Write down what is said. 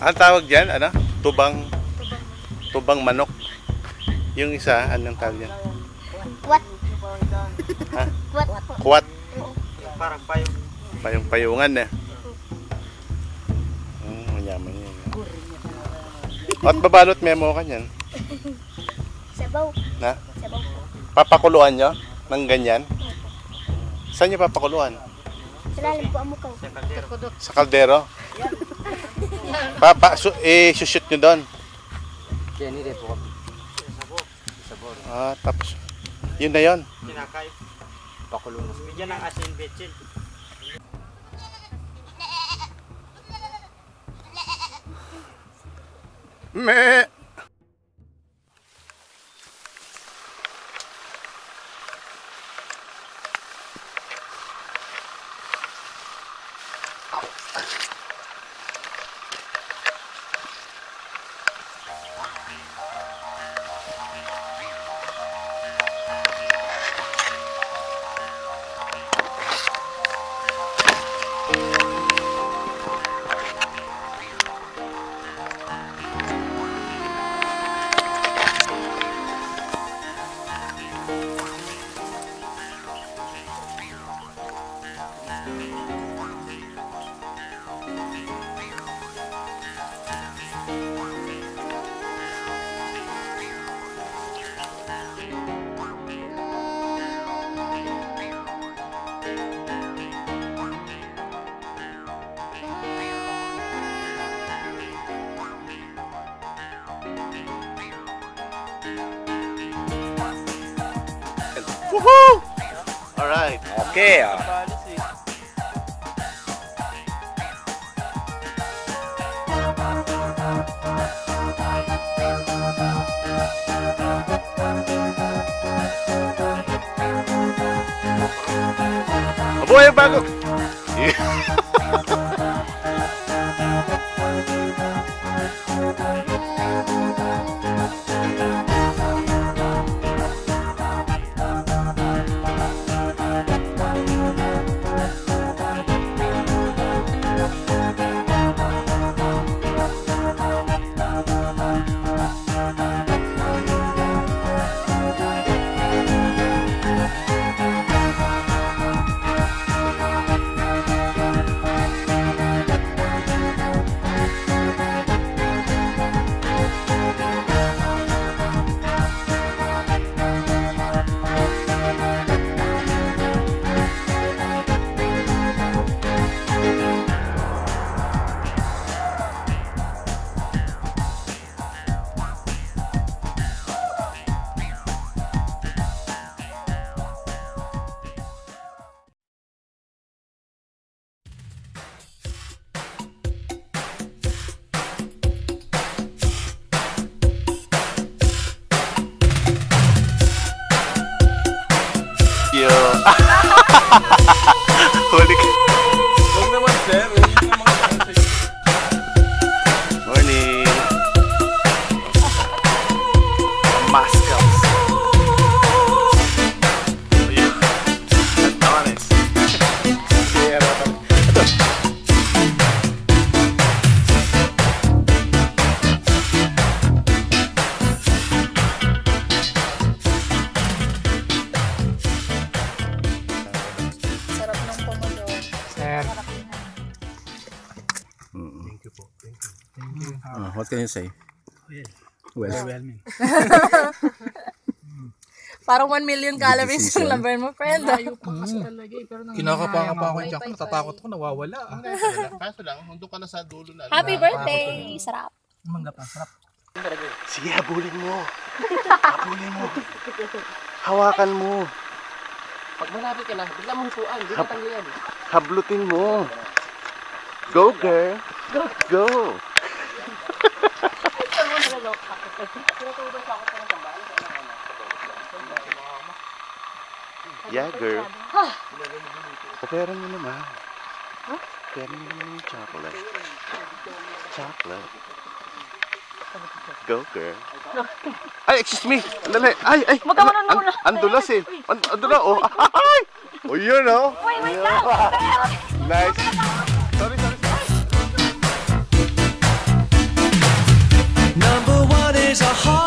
Ang tawag dyan, ano? Tubang manok. Yung isa, anong tawag dyan? Kuwat. Ha? Kuwat. Kuwat. Parang payong. Payong-payungan eh. Mayaman yan. At babalot memo ka niyan. Sabaw. Na? Sabaw po. Papakuluan nyo ng ganyan? Saan nyo papakuluan? Sa lalim po ang mukaw. Sa kaldero? Isushoot nyo doon? Yan, hindi po. Tapos, yun na yun. Kinakay. Pakulong. Bigyan ng asin betchin. Meh! Woohoo! Alright. Okay. Mabuhay ang bago! Huli ka. Huwag naman, sir. Yun yung mga tanong sa'yo. Morning. Mascals. Ayun. Antones. Sierra. Ito. Sarap ng pomodoro. Sir. Thank you po. Thank you. Thank you. What can you say? Well, Overwhelming. Parang 1 million calories yung laban mo, friend. Kinakapa pa ako yung jack. Natatakot ako, nawawala. kaso lang, nandun ka na sa dulo na. Happy birthday! Sarap. Mangga pa, sarap. Sige, habulin mo. Habulin mo. Hawakan mo. Pag malapit ka na, bigla mong suan. Di ka tanggilan. Hablutin mo. Go, girl. Go. Yeah, girl. Opera mo naman. Opera mo naman yung chocolate. Chocolate. Go, girl. Ay, excuse me. Andali. Ay. Andulas eh. Andulas. Oh, ay. Oh, yun, oh. Wait lang! Nice. Sorry. is a heart